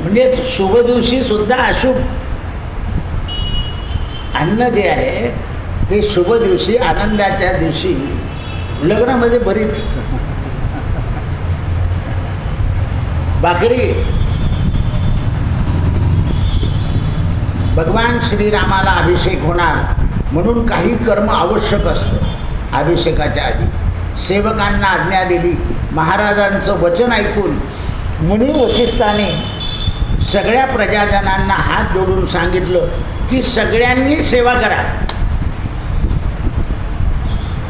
म्हणजे शुभ दिवशी सुद्धा अशुभ अन्न जे आहे ते शुभ दिवशी, आनंदाच्या दिवशी, लग्नामध्ये बरीच भाकरी. भगवान श्रीरामाला अभिषेक होणार म्हणून काही कर्म आवश्यक असतं. अभिषेकाच्या आधी सेवकांना आज्ञा दिली. महाराजांचं वचन ऐकून मुनी वशिष्ठाने सगळ्या प्रजाजनांना हात जोडून सांगितलं की सगळ्यांनी सेवा करा.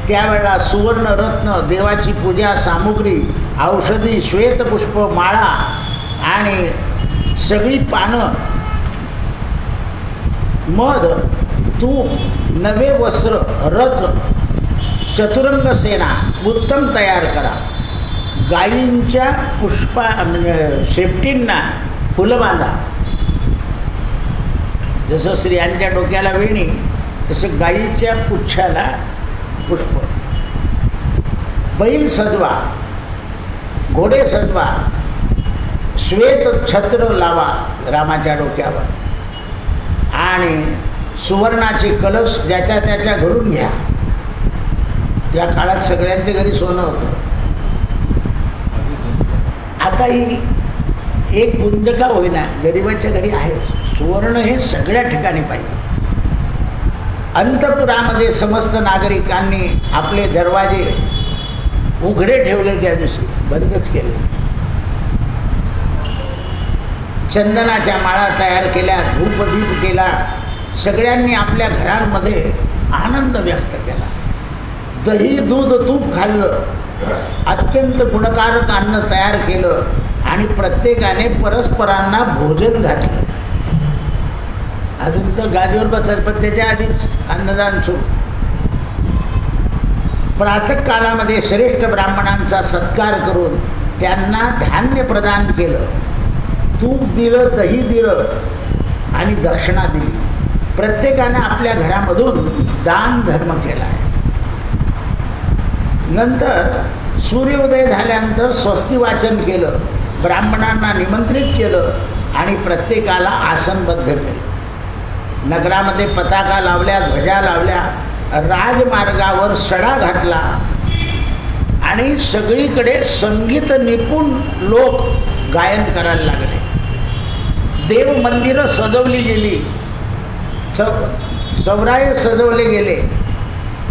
त्यावेळेला सुवर्ण रत्न, देवाची पूजा सामुग्री, औषधी, श्वेतपुष्प, माळा आणि सगळी पानं, मध, तूप, नवे वस्त्र, रथ, चतुरंग सेना उत्तम तयार करा. गायींच्या म्हणजे शेपटींना फुलं बांधा. जसं स्त्रियांच्या डोक्याला वेणी तसं गायीच्या पुच्छाला पुष्प. बैल सजवा, घोडे सजवा, श्वेत छत्र लावा रामाच्या डोक्यावर आणि सुवर्णाचे कलश ज्याच्या त्याच्या घरून घ्या. त्या काळात सगळ्यांच्या घरी सोनं होतं. आता ही एक गुंजका होईना गरिबाच्या घरी आहे. सुवर्ण हे सगळ्या ठिकाणी पाहिजे. अंतपुरामध्ये समस्त नागरिकांनी आपले दरवाजे उघडे ठेवले, त्या दिवशी बंदच केले. चंदनाच्या माळा तयार केल्या, धूपदीप केला. सगळ्यांनी आपल्या घरांमध्ये आनंद व्यक्त केला. दही, दूध, तूप खाल्लं. अत्यंत गुणकारक अन्न तयार केलं आणि प्रत्येकाने परस्परांना भोजन घातलं. अजून तर गादीवर बसायचं, पण त्याच्या आधीच अन्नदान सुरू. प्रातः काळामध्ये श्रेष्ठ ब्राह्मणांचा सत्कार करून त्यांना धान्य प्रदान केलं. तूप दिलं, दही दिलं आणि दक्षिणा दिली. प्रत्येकाने आपल्या घरामधून दान धर्म केला आहे. नंतर सूर्योदय झाल्यानंतर स्वस्ती वाचन केलं, ब्राह्मणांना निमंत्रित केलं आणि प्रत्येकाला आसनबद्ध केलं. नगरामध्ये पताका लावल्या, ध्वजा लावल्या, राजमार्गावर सडा घातला आणि सगळीकडे संगीत निपुण लोक गायन करायला लागले. देव मंदिरं सजवली गेली, चौराहे सजवले गेले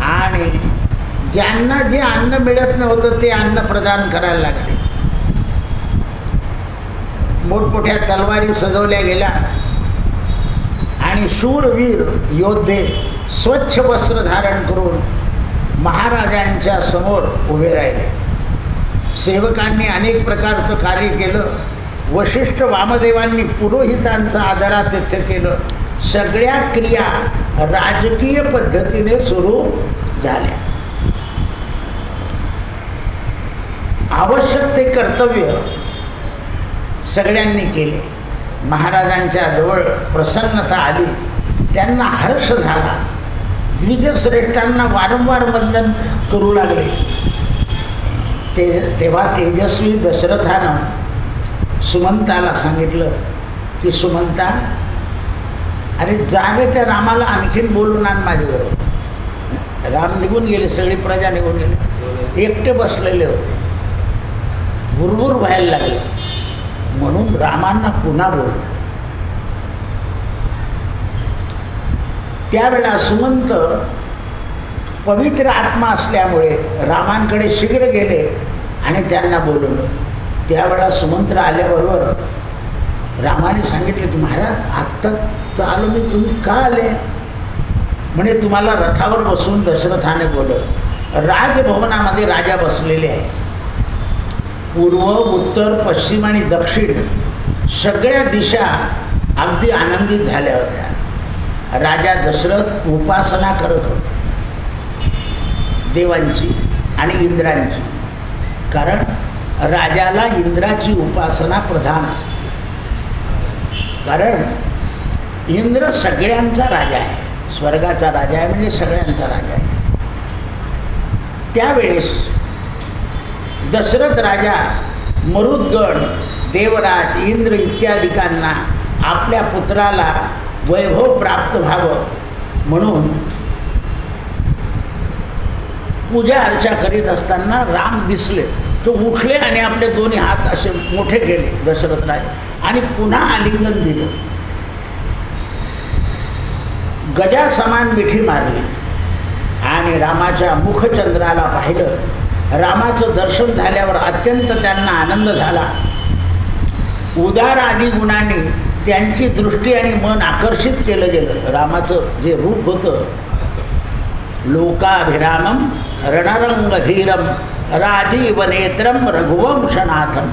आणि ज्यांना जे अन्न मिळत नव्हतं ते अन्न प्रदान करायला लागले. मोठमोठ्या तलवारी सजवल्या गेल्या आणि शूरवीर योद्धे स्वच्छ वस्त्र धारण करून महाराजांच्या समोर उभे राहिले. सेवकांनी अनेक प्रकारचं कार्य केलं. वशिष्ठ वामदेवांनी पुरोहितांचं आदरातिथ्य केलं. सगळ्या क्रिया राजकीय पद्धतीने सुरू झाल्या. आवश्यक ते कर्तव्य सगळ्यांनी केले. महाराजांच्या जवळ प्रसन्नता आली, त्यांना हर्ष झाला. द्विजश्रेष्ठांना वारंवार वंदन करू लागले. तेव्हा तेजस्वी दशरथानं सुमंताला सांगितलं की सुमंता, अरे जागे त्या रामाला आणखीन बोलून आण माझ्याजवळ. राम निघून गेले, सगळी प्रजा निघून गेले, एकटे बसलेले होते. भुरभुर व्हायला लागले म्हणून रामांना पुन्हा बोल. त्यावेळेला सुमंत पवित्र आत्मा असल्यामुळे रामांकडे शीघ्र गेले आणि त्यांना बोलवलं. त्यावेळेला सुमंत आल्याबरोबर रामाने सांगितलं की महाराज, आत्ता तर आलो मी, तुम्ही का आले? म्हणे तुम्हाला रथावर बसून दशरथाने बोलवलं. राजभवनामध्ये राजा बसलेले आहे. पूर्व, उत्तर, पश्चिम आणि दक्षिण सगळ्या दिशा अगदी आनंदित झाल्या होत्या. राजा दशरथ उपासना करत होते देवांची आणि इंद्रांची, कारण राजाला इंद्राची उपासना प्रधान असते. कारण इंद्र सगळ्यांचा राजा आहे, स्वर्गाचा राजा आहे, म्हणजे सगळ्यांचा राजा आहे. त्यावेळेस दशरथ राजा मरुद्गण देवराज इंद्र इत्यादिकांना आपल्या पुत्राला वैभव प्राप्त व्हावं म्हणून पूजा अर्चा करीत असताना राम दिसले. तो उठले आणि आपले दोन्ही हात असे मोठे केले दशरथ राजे आणि पुन्हा आलिंगन दिलं. गजा समान मिठी मारली आणि रामाच्या मुखचंद्राला पाहिलं. रामाचं दर्शन झाल्यावर अत्यंत त्यांना आनंद झाला. उदार आदी गुणांनी त्यांची दृष्टी आणि मन आकर्षित केलं गेलं. रामाचं जे रूप होतं, लोकाभिरामम रणरंगधीरम राजीवनेत्रम रघुवंशनाथम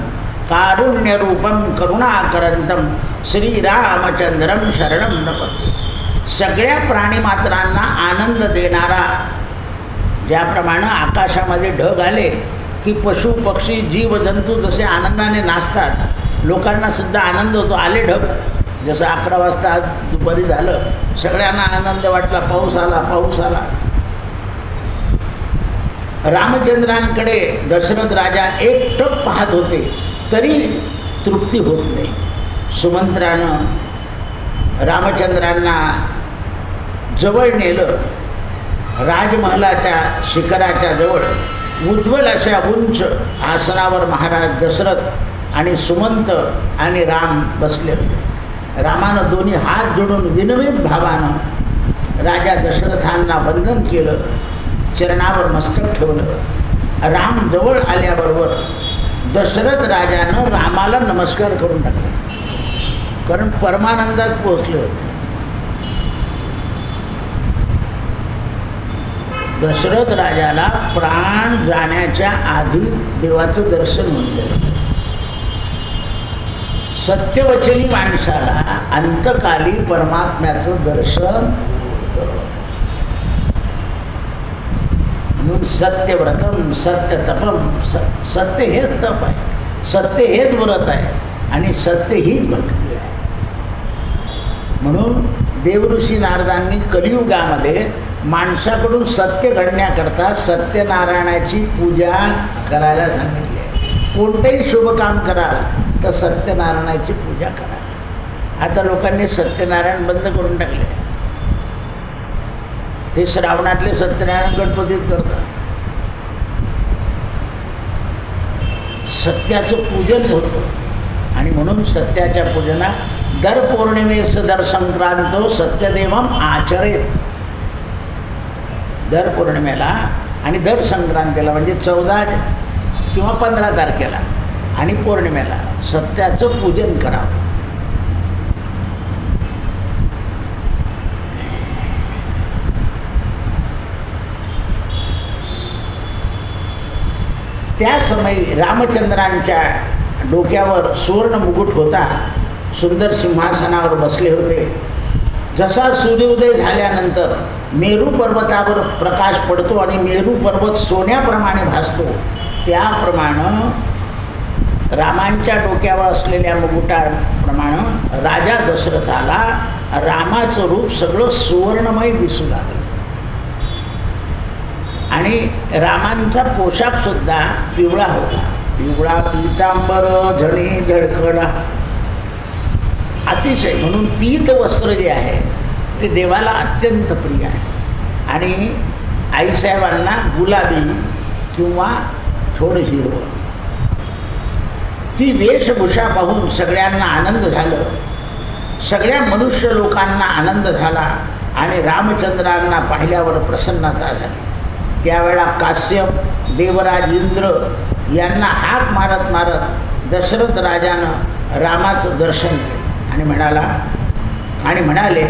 कारुण्यरूपम करुणाकरंतम श्रीरामचंद्रम शरणम नपते. सगळ्या प्राणीमात्रांना आनंद देणारा, ज्याप्रमाणे आकाशामध्ये ढग आले की पशु पक्षी जीवजंतू जसे आनंदाने नाचतात, लोकांना सुद्धा आनंद होतो. आले ढग, जसं 11 वाजता आज दुपारी झालं, सगळ्यांना आनंद वाटला, पाऊस आला पाऊस आला. रामचंद्रांकडे दशरथ राजा एकटक पाहत होते तरी तृप्ती होत नाही. सुमंत्रानं रामचंद्रांना जवळ नेलं. राजमहलाच्या शिखराच्या जवळ उज्ज्वल अशा उंच आसनावर महाराज दशरथ आणि सुमंत आणि राम बसले होते. रामानं दोन्ही हात जोडून विनम्र भावानं राजा दशरथांना वंदन केलं, चरणावर मस्तक ठेवलं. राम जवळ आल्याबरोबर दशरथ राजानं रामाला नमस्कार करून टाकला, कारण परमानंदात पोचले होते. दशरथ राजाला प्राण जाण्याच्या आधी देवाचं दर्शन होऊन गेलं. सत्यवचनी माणसाला अंतकाली परमात्म्याचं दर्शन होतं. म्हणून सत्यव्रतम सत्यतपम, सत्य हेच तप आहे, सत्य हेच व्रत आहे आणि सत्य हीच भक्ती आहे. म्हणून देवऋषी नारदांनी कलियुगामध्ये माणसाकडून सत्य घडण्याकरता सत्यनारायणाची पूजा करायला सांगितली आहे. कोणतंही शुभ काम कराल तर सत्यनारायणाची पूजा करा. आता लोकांनी सत्यनारायण बंद करून टाकले. ते श्रावणातले सत्यनारायण गणपतीत करतात. सत्याचं पूजन होतं आणि म्हणून सत्याच्या पूजनात दर पौर्णिमेस दर संक्रांतो सत्यदेवम आचरेत. दर पौर्णिमेला आणि दर संक्रांतीला म्हणजे 14 किंवा 15 तारखेला आणि पौर्णिमेला सत्याचं पूजन करावं. त्या समयी रामचंद्रांच्या डोक्यावर सुवर्ण मुकुट होता. सुंदर सिंहासनावर बसले होते. जसा सूर्योदय झाल्यानंतर मेरू पर्वतावर प्रकाश पडतो आणि मेरू पर्वत सोन्याप्रमाणे भासतो, त्याप्रमाणे रामांच्या डोक्यावर असलेल्या मुकुटाप्रमाणे राजा दशरथाला रामाचं रूप सगळं सुवर्णमय दिसू लागलं. आणि रामांचा पोशाखसुद्धा पिवळा होता. पिवळा पीतांबर झणी झळकळा अतिशय. म्हणून पीत वस्त्र जे आहे ते देवाला अत्यंत प्रिय आहे. आणि आईसाहेबांना गुलाबी किंवा थोडं हिरवं. ती वेशभूषा पाहून सगळ्यांना आनंद झालं. सगळ्या मनुष्य लोकांना आनंद झाला आणि रामचंद्रांना पाहिल्यावर प्रसन्नता झाली. त्यावेळा काश्यप, देवराज इंद्र यांना हाक मारत मारत दशरथ राजानं रामाचं दर्शन केलं आणि म्हणाले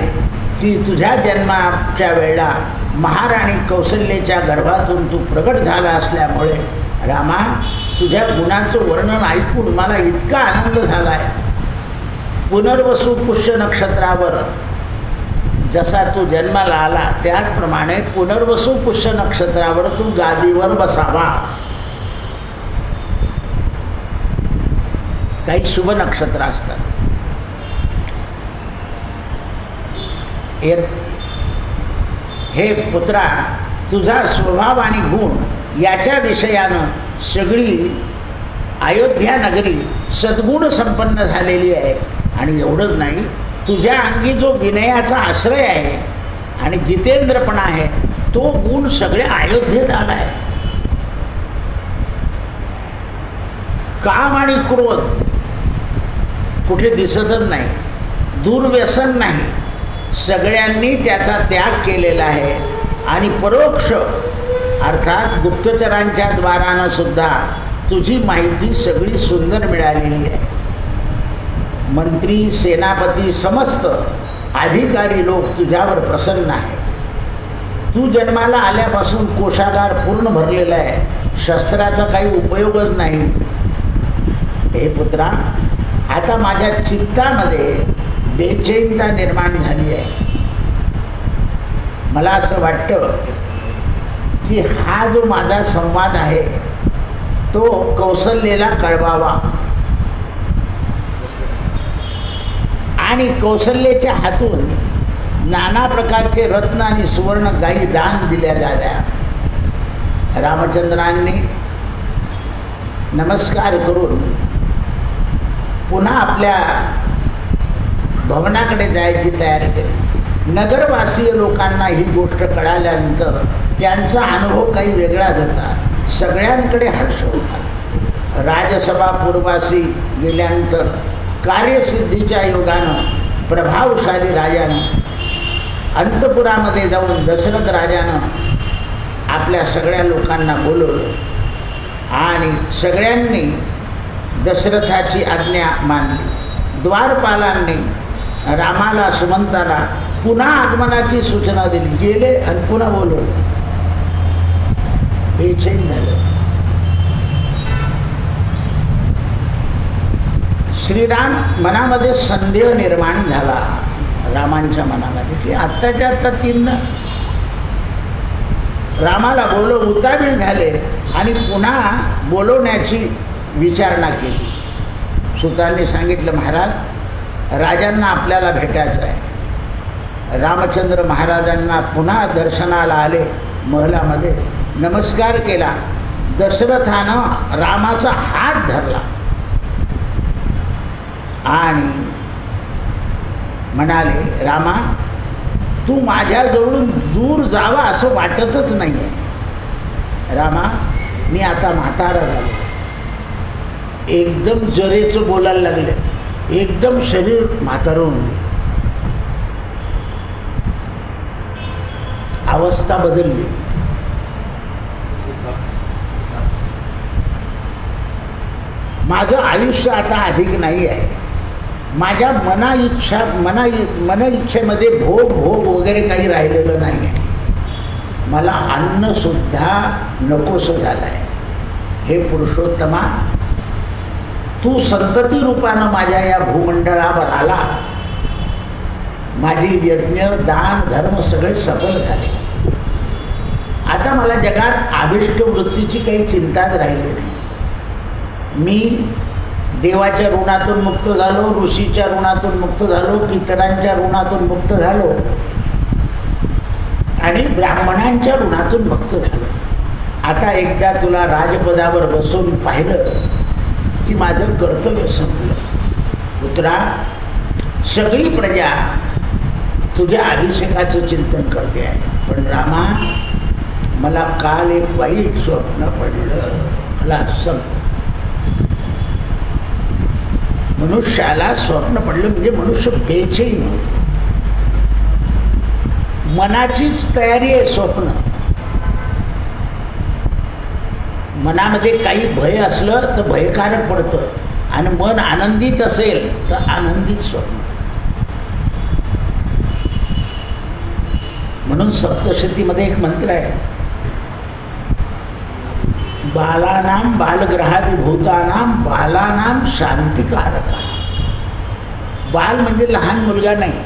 की तुझ्या जन्माच्या वेळेला महाराणी कौशल्येच्या गर्भातून तू प्रगट झाला असल्यामुळे रामा, तुझ्या गुणाचं वर्णन ऐकून मला इतका आनंद झाला आहे. पुनर्वसू पुष्य नक्षत्रावर जसा तू जन्माला आला त्याचप्रमाणे पुनर्वसू पुष्य नक्षत्रावर तू गादीवर बसावा. काही शुभ नक्षत्र असतात. हे पुत्रा, तुझा स्वभाव आणि गुण याच्या विषयानं सगळी अयोध्या नगरी सद्गुण संपन्न झालेली आहे. आणि एवढंच नाही, तुझ्या अंगी जो विनयाचा आश्रय आहे आणि जितेंद्रपणा आहे, तो गुण सगळ्या अयोध्येत आला आहे. काम आणि क्रोध कुठे दिसतच नाही, दुर्व्यसन नाही, सगळ्यांनी त्याचा त्याग केलेला आहे. आणि परोक्ष अर्थात गुप्तचरांच्या द्वारानं सुद्धा तुझी माहिती सगळी सुंदर मिळालेली आहे. मंत्री, सेनापती, समस्त अधिकारी लोक तुझ्यावर प्रसन्न आहेत. तू जन्माला आल्यापासून कोशागार पूर्ण भरलेला आहे, शस्त्राचा काही उपयोगच नाही. हे पुत्रा, आता माझ्या चित्तामध्ये बेचैनता निर्माण झाली आहे. मला असं वाटतं की हा जो माझा संवाद आहे तो कौसल्येला कळवावा आणि कौसल्येच्या हातून नाना प्रकारचे रत्न आणि सुवर्ण गायी दान दिल्या जाव्या. रामचंद्रांनी नमस्कार करून पुन्हा आपल्या भवनाकडे जायची तयारी केली. नगरवासीय लोकांना ही गोष्ट कळाल्यानंतर त्यांचा अनुभव काही वेगळाच होता. सगळ्यांकडे हर्ष होता. राजसभा पूर्वासी गेल्यानंतर कार्यसिद्धीच्या योगानं प्रभावशाली राजानं अंतपुरामध्ये जाऊन दशरथ राजानं आपल्या सगळ्या लोकांना बोलवलं आणि सगळ्यांनी दशरथाची आज्ञा मानली. द्वारपालांनी रामाला, सुमंताला पुन्हा आगमनाची सूचना दिली. गेले आणि पुन्हा बोलवलं. बेचैन झालं. श्रीराम मनामध्ये संदेह निर्माण झाला, रामांच्या मनामध्ये, की आत्ताच्या आत्ता तीन रामाला उतावीळ झाले आणि पुन्हा बोलवण्याची विचारणा केली. सुतांनी सांगितलं, महाराज, राजांना आपल्याला भेटायचं आहे. रामचंद्र महाराजांना पुन्हा दर्शनाला आले. महलामध्ये नमस्कार केला. दशरथानं रामाचा हात धरला आणि म्हणाले, रामा, तू माझ्याजवळून दूर जावा असं वाटतच नाही आहे. रामा, मी आता म्हातारा झालो. एकदम जरेचं बोलायला लागले. एकदम शरीर म्हातारं होऊन गेलं. अवस्था बदलली. माझं आयुष्य आता अधिक नाही आहे. माझ्या मन इच्छेमध्ये भोग वगैरे काही राहिलेलं नाही आहे. मला अन्नसुद्धा नकोसं झालं आहे. हे पुरुषोत्तमा, तू संतती रूपानं माझ्या या भूमंडळावर आला. माझी यज्ञ, दान, धर्म सगळे सफल झाले. आता मला जगात अभिष्ट वृत्तीची काही चिंताच राहिली नाही. मी देवाच्या ऋणातून मुक्त झालो, ऋषीच्या ऋणातून मुक्त झालो, पितरांच्या ऋणातून मुक्त झालो आणि ब्राह्मणांच्या ऋणातून मुक्त झालो. आता एकदा तुला राजपदावर बसून पाहिलं की माझं कर्तव्य संपलं. पुत्रा, सगळी प्रजा तुझ्या अभिषेकाचं चिंतन करते आहे. पण रामा, मला काल एक वाईट स्वप्न पडलं. मला संपलं. मनुष्याला स्वप्न पडलं म्हणजे मनुष्य बेचैन होतो. मनाचीच तयारी आहे स्वप्न. मनामध्ये काही भय असलं तर भयकारक पडतं आणि मन आनंदित असेल तर आनंदित स्वप्न. म्हणून सप्तशतीमध्ये एक मंत्र आहे, बालानाम बालग्रहादिभूतानाम बालानाम शांतिकारका. बाल म्हणजे लहान मुलगा नाही.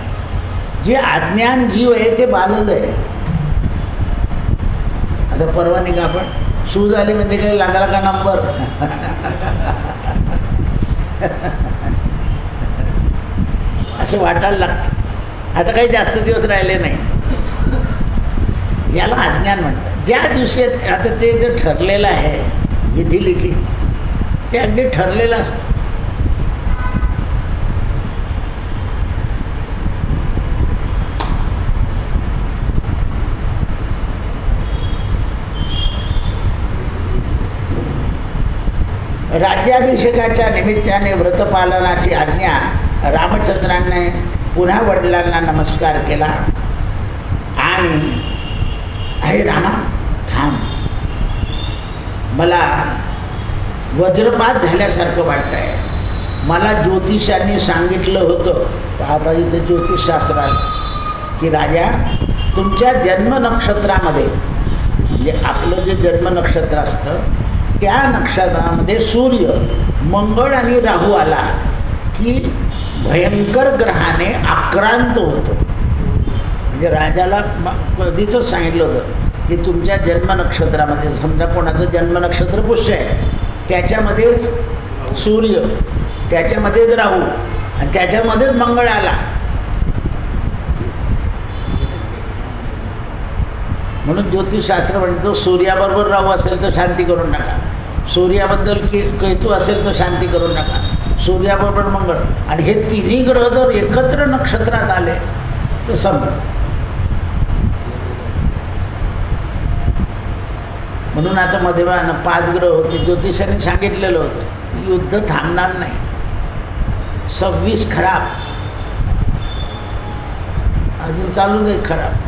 जे अज्ञान जीव आहे ते बालच आहे. आता परवा निघा आपण शूज आले म्हणजे काही लागला का नंबर. असं वाटायला लागतं. आता काही जास्त दिवस राहिले नाही. याला अज्ञान म्हणतात. ज्या दिवशी आता ते जे ठरलेलं आहे विधिलिखित ते अगदी ठरलेलं असतं. राज्याभिषेकाच्या निमित्ताने व्रतपालनाची आज्ञा रामचंद्राने पुन्हा वडिलांना नमस्कार केला आणि अरे रामा थांब, मला वज्रपात झाल्यासारखं वाटतं आहे. मला ज्योतिषांनी सांगितलं होतं, आता इथे ज्योतिषशास्त्रात, की राजा तुमच्या जन्मनक्षत्रामध्ये, म्हणजे आपलं जे जन्मनक्षत्र असतं त्या नक्षत्रामध्ये सूर्य, मंगळ आणि राहू आला की भयंकर ग्रहाने आक्रांत होतो. म्हणजे राजाला कधीच सांगितलं होतं की तुमच्या जन्मनक्षत्रामध्ये, समजा कोणाचं जन्मनक्षत्र पुष्य आहे, त्याच्यामध्येच सूर्य, त्याच्यामध्येच राहू आणि त्याच्यामध्येच मंगळ आला, म्हणून ज्योतिषशास्त्र म्हणतो सूर्याबरोबर राहू असेल तर शांती करून टाका, सूर्याबद्दल केतू असेल तर शांती करून टाका, सूर्याबरोबर मंगळ, आणि हे तिन्ही ग्रह जर एकत्र नक्षत्रात आले तर संपलं. म्हणून आता मध्यभागी 5 ग्रह होते. ज्योतिषांनी सांगितलेलं होतं युद्ध थांबणार नाही. 26 खराब, अजून चालूच आहे खराब.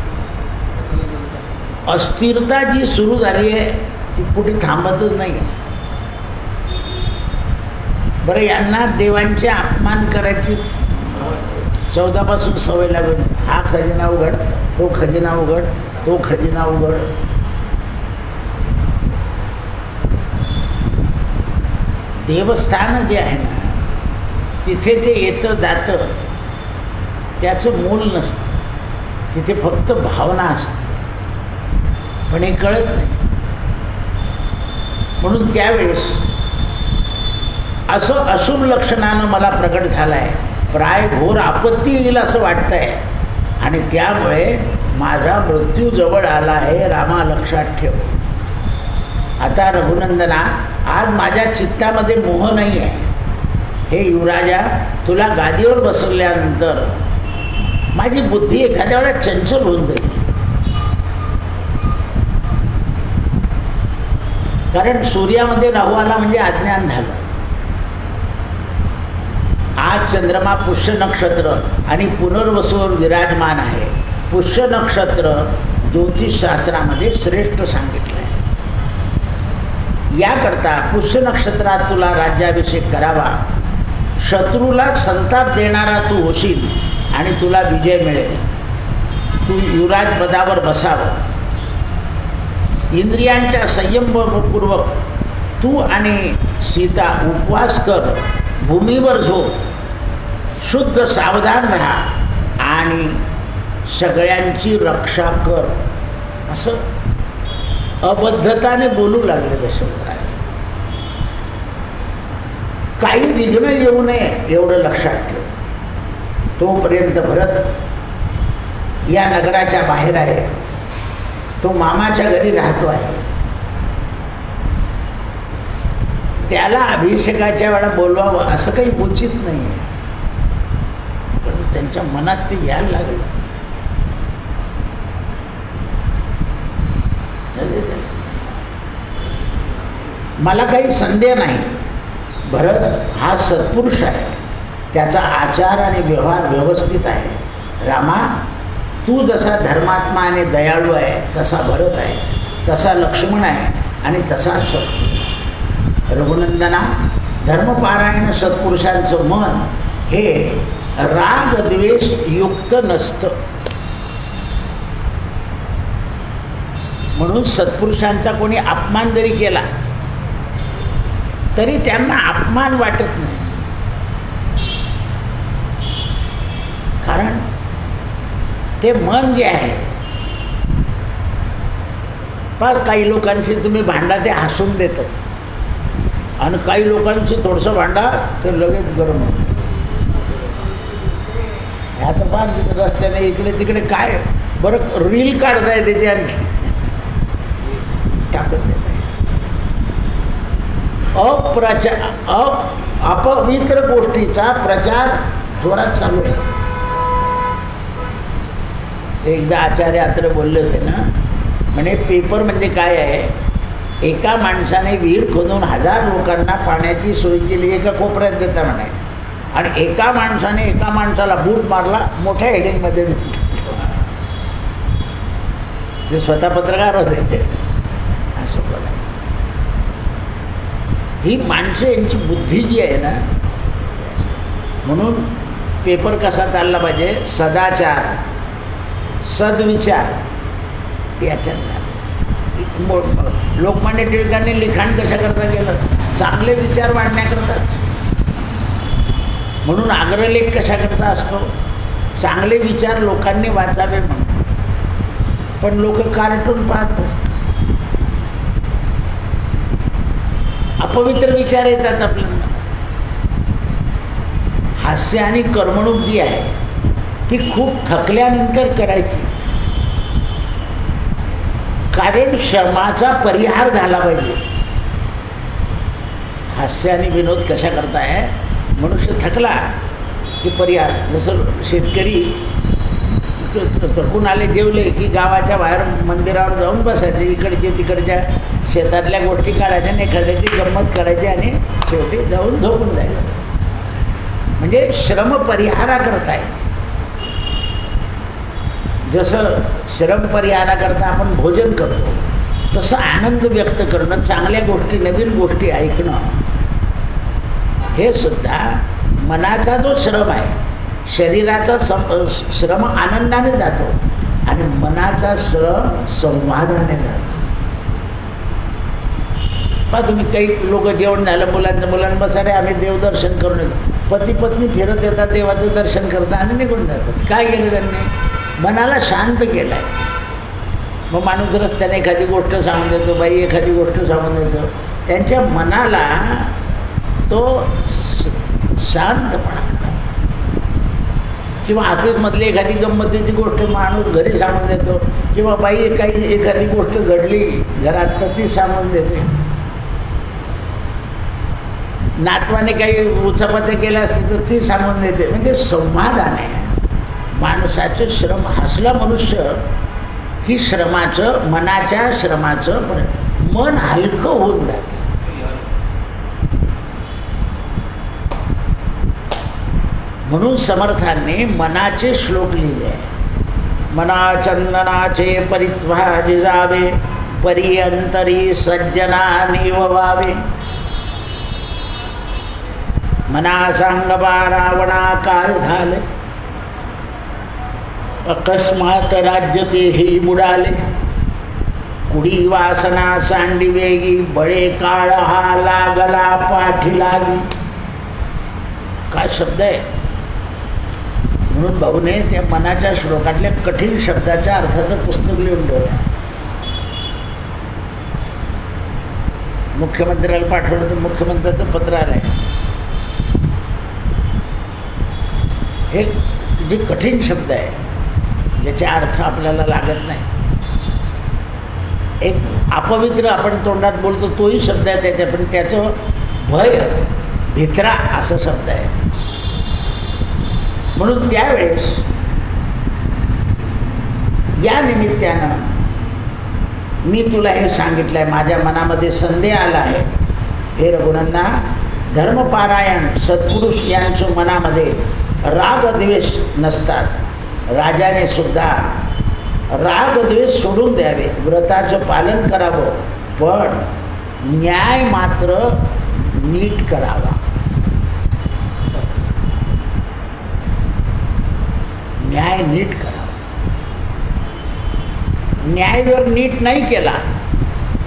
अस्थिरता जी सुरू झाली आहे ती कुठे थांबतच नाही आहे. बरं, यांना देवांचे अपमान करायची 14पासून सवय लागून, हा खजिना उघड, तो खजिना उघड, तो खजिना उघड. देवस्थान जे आहे ना तिथे ते येतं जातं, त्याचं मूल नसतं, तिथे फक्त भावना असते, पण हे कळत नाही. म्हणून त्यावेळेस असं अशुभ लक्षणानं मला प्रकट झालं आहे, प्राय घोर आपत्ती येईल असं वाटतं आहे, आणि त्यामुळे माझा मृत्यू जवळ आला आहे. रामा लक्षात ठेव. आता रघुनंदना, आज माझ्या चित्तामध्ये मोह नाही आहे. हे युवराजा, तुला गादीवर बसवल्यानंतर माझी बुद्धी एखाद्या वेळेला चंचल होऊन जाईल. कारण सूर्यामध्ये राहू आला म्हणजे अज्ञान झालं. आज चंद्रमा पुष्य नक्षत्र आणि पुनर्वसूवर विराजमान आहे. पुष्य नक्षत्र ज्योतिषशास्त्रामध्ये श्रेष्ठ सांगितलं आहे. याकरता पुष्य नक्षत्रात तुला राज्याभिषेक करावा. शत्रूला संताप देणारा तू होशील आणि तुला विजय मिळेल. तू युवराज पदावर बसावं. इंद्रियांच्या संयमपूर्वक तू आणि सीता उपवास कर, भूमीवर झोप, शुद्ध सावधान राहा आणि सगळ्यांची रक्षा कर. असं अबद्धताने बोलू लागले दशरथराज. काही विघ्न येऊ नये एवढं लक्षात ठेव. तोपर्यंत भरत या नगराच्या बाहेर आहे. तो मामाच्या घरी राहतो आहे. त्याला अभिषेकाच्या वेळा बोलवावं असं काही उचित नाही आहे, पण त्यांच्या मनात ते यायला लागलं. मला काही संदेह नाही, भरत हा सत्पुरुष आहे, त्याचा आचार आणि व्यवहार व्यवस्थित आहे. रामा, तू जसा धर्मात्मा आणि दयाळू आहे तसा भरत आहे, तसा लक्ष्मण आहे आणि तसा शत्रू. रघुनंदना, धर्मपारायण सत्पुरुषांचं मन हे राग द्वेष युक्त नसतं. म्हणून सत्पुरुषांचा कोणी अपमान जरी केला तरी त्यांना अपमान वाटत नाही. कारण ते मन जे आहे, पण काही लोकांशी तुम्ही भांडा ते हसून देतात आणि काही लोकांशी थोडंसं भांडा ते लगेच गरम होतं. आता बाग रस्त्याने इकडे तिकडे काय बरं रील काढताय त्याची आणखी टाकत देत आहे. अपवित्र गोष्टीचा प्रचार जोरात चालू आहे. एकदा आचार्य अत्रे बोलले होते ना, म्हणे पेपर म्हणजे काय आहे, एका माणसाने विहीर खोदून 1000 लोकांना पाण्याची सोय केली, एका कोपऱ्यात देता म्हणे, आणि एका माणसाने एका माणसाला बूट मारला, मोठ्या हेडिंगमध्ये ते स्वतः पत्रकार होते. असं बोलाय. ही माणसं यांची बुद्धी जी आहे ना, म्हणून पेपर कसा चालला पाहिजे, सदाचार, सद्विचार याच्यात. लोकमान्य टिळकांनी लिखाण कशाकरता केलं, चांगले विचार वाढण्याकरताच. म्हणून आग्रहलेख कशाकरता असतो, चांगले विचार लोकांनी वाचावे म्हणून. पण लोक कार्टून पाहत असतात, अपवित्र विचार येतात आपल्याला. हास्य आणि करमणूक जी आहे ती खूप थकल्यानंतर करायची, कारण श्रमाचा परिहार झाला पाहिजे. हास्य आणि विनोद कशा करताय, मनुष्य थकला की परिहार. जसं शेतकरी थकून आले, जेवले की गावाच्या बाहेर मंदिरावर जाऊन बसायचे, इकडचे तिकडच्या शेतातल्या गोष्टी काढायच्या आणि एखाद्याची गंमत करायची आणि शेवटी जाऊन झोपून जायचं. म्हणजे श्रम परिहाराकरता आहे. जसं श्रम परिहाराकरता आपण भोजन करतो, तसं आनंद व्यक्त करणं, चांगल्या गोष्टी, नवीन गोष्टी ऐकणं, हे सुद्धा मनाचा जो श्रम आहे. शरीराचा श्रम आनंदाने जातो आणि मनाचा श्रम संवादाने जातो. पहा तुम्ही, काही लोक जेवण झालं, मुलांना बसा रे आम्ही देवदर्शन करून येतो. पती पत्नी फिरत येतात, देवाचं दर्शन करतात आणि निघून जातात. काय केलं त्यांनी, मनाला शांत केलं आहे. मग माणूस रस्त्याने एखादी गोष्ट सांगून देतो, बाई एखादी गोष्ट सांगून देतो, त्यांच्या मनाला तो शांतपणा करा. किंवा ऑफिसमधली एखादी गंमतीची गोष्ट माणूस घरी सांगून देतो, किंवा बाई एखादी गोष्ट घडली घरात तर ती सांगून देते. नातवाने काही उचापत्या केल्या असतील तर ती सांगून देते. म्हणजे संवादाने माणसाचं श्रम, हसला मनुष्य की श्रमाचं, मनाच्या श्रमाचं मन हलकं होऊन जातं. म्हणून समर्थांनी मनाचे श्लोक लिहिले आहे. मना चंदनाचे परित्वाजी जावे, परी अंतरी सज्जनानी व्हावे. मना सांगबा रावणा काय झाले, अकस्मात राज्य तेही बुडाले. कुडी वासना सांडी वेगी, बळे काळ हा लागला पाठी लागी. काय शब्द आहे. म्हणून भाऊने त्या मनाच्या श्लोकातल्या कठीण शब्दाच्या अर्थाचं पुस्तक लिहून ठेवलं. मुख्यमंत्र्याला पाठवलं तर मुख्यमंत्र्याचं पत्र आलं आहे. हे जे कठीण शब्द आहे याचे अर्थ आपल्याला लागत नाही. एक अपवित्र आपण तोंडात बोलतो तोही शब्द आहे त्याच्या, पण त्याचं भय, भित्रा असं शब्द आहे. म्हणून त्यावेळेस या निमित्तानं मी तुला हे सांगितलं आहे, माझ्या मनामध्ये संदेह आला आहे. हे रघुनंदना, धर्मपारायण सत्पुरुष यांच्या मनामध्ये रागद्वेष नसतात. राजाने सुद्धा रागद्वेष सोडून द्यावे, व्रताचं पालन करावं, पण न्याय मात्र नीट करावा. न्याय नीट करावा. न्याय जर नीट नाही केला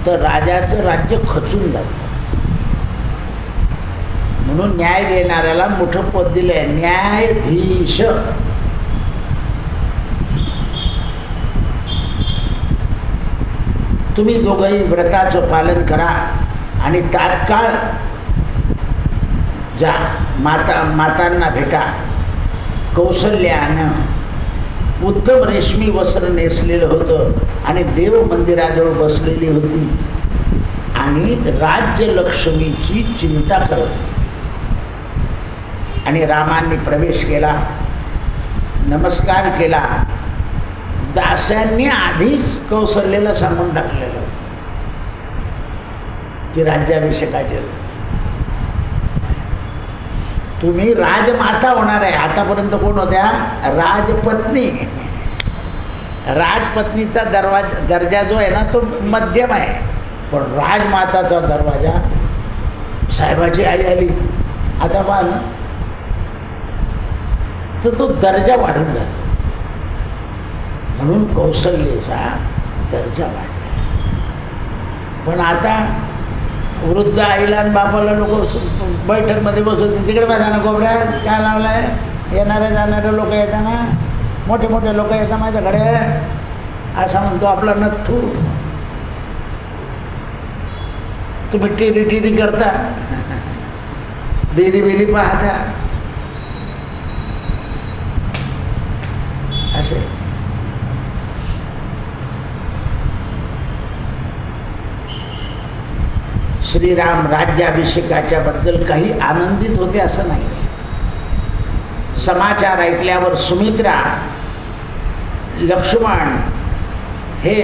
तर राजाचं राज्य खचून जातं. म्हणून न्याय देणाऱ्याला मोठं पद दिलं आहे, न्यायाधीश. तुम्ही दोघंही व्रताचं पालन करा आणि तात्काळ जा, मातांना भेटा. कौसल्यानं उत्तम रेशमी वस्त्र नेसलेलं होतं आणि देव मंदिराजवळ बसलेली होती आणि राज्यलक्ष्मीची चिंता करत होती. आणि रामांनी प्रवेश केला, नमस्कार केला. दासांनी आधीच कौशल्याला सांगून टाकलेलं की राज्याभिषेकाचे तुम्ही राजमाता होणार आहे. आतापर्यंत कोण होत्या? राजपत्नी. राजपत्नीचा दर्जा जो आहे ना तो मध्यम आहे, पण राजमाताचा दरवाजा, साहेबाची आई आली आता पहा ना, तर तो दर्जा वाढून जातो. म्हणून कौशल्याचा दर्जा वाढला. पण आता वृद्ध आईला आणि बापाला लोक बैठकमध्ये बसवते, तिकडे बसा ना कोपऱ्यात, काय लावलं आहे, येणारे जाणारे लोक येताना, मोठे मोठे लोक येतात माझ्याकडे, असा म्हणतो आपला नथू. तुम्ही टिरी टिरी करता, बेरी बेरी पाहता, असे. श्रीराम राज्याभिषेकाच्या बद्दल काही आनंदित होते असं नाही. समाचार ऐकल्यावर सुमित्रा, लक्ष्मण हे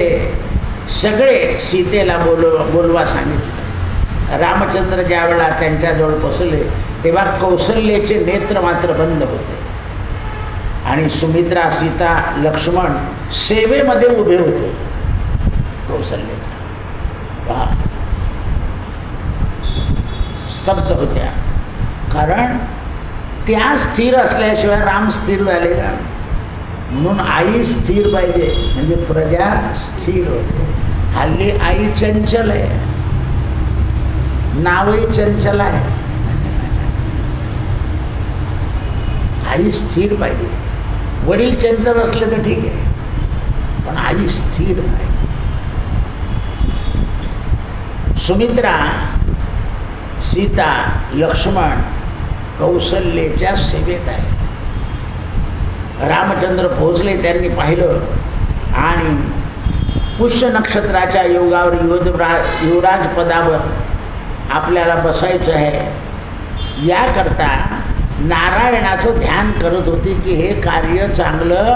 सगळे सीतेला बोलवा सांगितलं. रामचंद्र ज्यावेळेला त्यांच्याजवळ बसले तेव्हा कौशल्याचे नेत्र मात्र बंद होते आणि सुमित्रा, सीता, लक्ष्मण सेवेमध्ये उभे होते. कौशल्याच्या पहा स्तब्ध होत्या, कारण त्या स्थिर असल्याशिवाय राम स्थिर झाले का? म्हणून आई स्थिर पाहिजे, म्हणजे प्रजा स्थिर होते. हल्ली आई चंचल आहे, नावही चंचल आहे. आई स्थिर पाहिजे. वडील चंचल असले तर ठीक आहे, पण आई स्थिर पाहिजे. सुमित्रा, सीता, लक्ष्मण कौशल्याच्या सेवेत आहे. रामचंद्र पोहोचले, त्यांनी पाहिलं आणि पुष्य नक्षत्राच्या योगावर युवराज पदावर आपल्याला बसायचं आहे. याकरता नारायणाचं ध्यान करत होती की हे कार्य चांगलं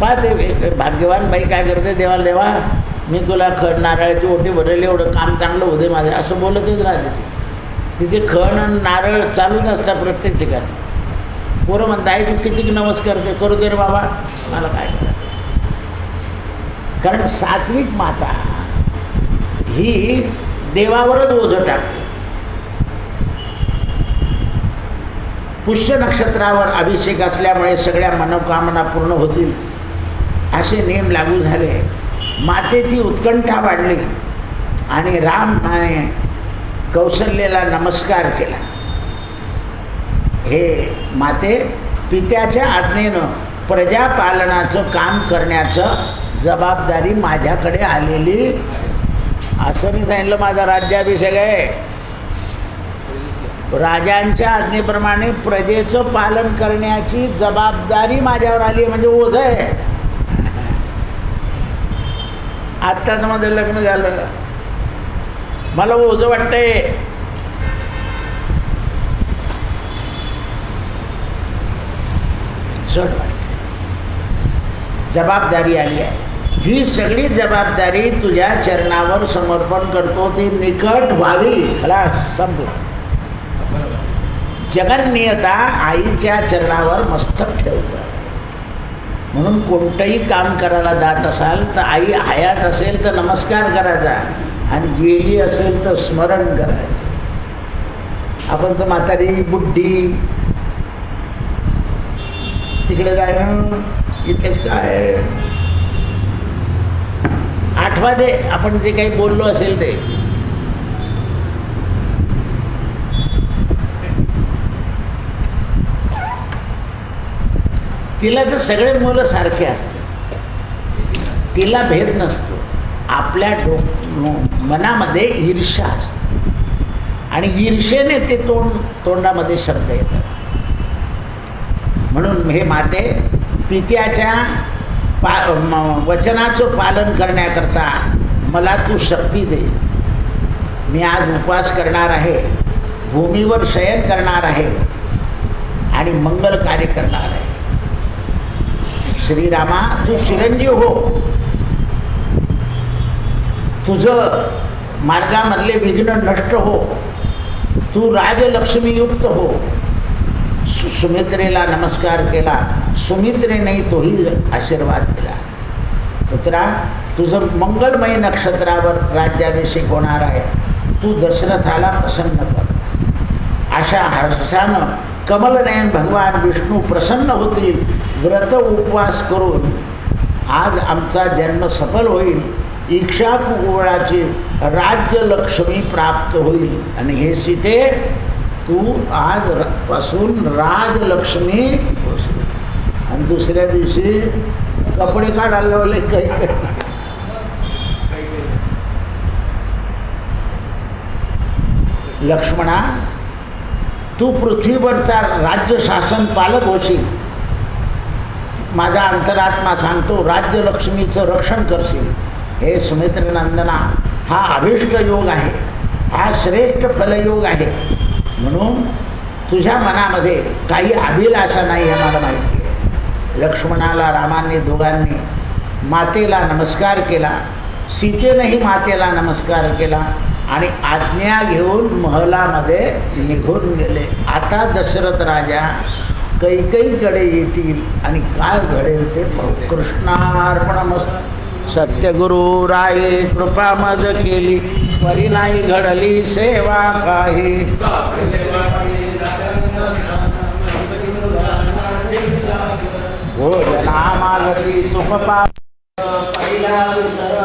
पाहते. भाग्यवान बाई काय करते, देवाला देवा मी तुला नारळाची ओटी भरेल, एवढं काम चांगलं होते माझं, असं बोलतच राहते. तिचे खण आणि नारळ चालूच असतात प्रत्येक ठिकाणी. पोरं म्हणता आई तू किती नमस्कार करू दे रे बाबा, मला काय करा. कारण सात्विक माता ही देवावरच ओझं टाकते. पुष्य नक्षत्रावर अभिषेक असल्यामुळे सगळ्या मनोकामना पूर्ण होतील असे नियम लागू झाले. मातेची उत्कंठा वाढली आणि रामाने कौशल्याला नमस्कार केला. हे माते, पित्याच्या आज्ञेनं प्रजापालनाचं काम करण्याचं जबाबदारी माझ्याकडे आलेली. असं मी सांगितलं माझा राज्याभिषेक आहे. राजांच्या आज्ञेप्रमाणे प्रजेचं पालन करण्याची जबाबदारी माझ्यावर आली, म्हणजे ओझं आहे. आत्ताच मध्ये लग्न झालं, मला ओझं वाटतंय. जड वाटते. जबाबदारी आली आहे. ही सगळी जबाबदारी तुझ्या चरणावर समर्पण करतो, ती निकट व्हावी. खलास संपलं. जगन्नियता आईच्या चरणावर मस्तक ठेवतो. म्हणून कोणतंही काम करायला जात असाल तर आई हयात असेल तर नमस्कार करायचा आणि गेली असेल तर स्मरण करायचं. आपण तर म्हातारी बुड्ढी तिकडे जायला इथेच काय आठवा दे आपण जे काही बोललो असेल ते. तिला तर सगळे मुलं सारखे असतात, तिला भेद नसतो. आपल्या मनामध्ये ईर्ष्या असते आणि ईर्षेने ते तोंडामध्ये शब्द येतात. म्हणून हे माते, पित्याच्या वचनाचं पालन करण्याकरता मला तू शक्ती दे. मी आज उपवास करणार आहे, भूमीवर शयन करणार आहे आणि मंगल कार्य करणार आहे. श्रीरामा, तू चिरंजीव हो, तुझं मार्गामधले विघ्न नष्ट हो, तू राजलक्ष्मीयुक्त हो. सुमित्रेला नमस्कार केला. सुमित्रेने तोही आशीर्वाद दिला. पुत्रा, तुझं मंगलमय नक्षत्रावर राज्याभिषेक होणार आहे. तू दशरथाला प्रसन्न कर. अशा हर्षानं कमलनयन भगवान विष्णू प्रसन्न होतील. व्रत उपवास करून आज आमचा जन्म सफल होईल. इक्ष्वाकू कुळाची राज्यलक्ष्मी प्राप्त होईल. आणि हे सीते, तू आज पासून राजलक्ष्मी होशील. आणि दुसऱ्या दिवशी कपडे काढायला लावले. काही लक्ष्मणा, तू पृथ्वीवरचा राज्य शासन पालक होशील. माझा अंतरात्मा सांगतो, राज्यलक्ष्मीचं रक्षण करशील. हे सुमित्रनंदना, हा अभिष्ट योग आहे, हा श्रेष्ठ फलयोग आहे. म्हणून तुझ्या मनामध्ये काही अभिलाषा नाही हे मला माहिती आहे. लक्ष्मणाला रामांनी दोघांनी मातेला नमस्कार केला. सीतेनेही मातेला नमस्कार केला आणि आज्ञा घेऊन महलामध्ये निघून गेले. आता दशरथ राजा कैकेयीकडे येतील आणि काय घडेल ते पाहू. कृष्णार्पणमस्तु. सत्यगुरु राये कृपा मज केली, परी नाही घडली सेवा काही. भोजना मागती तुक पा पहिला विसर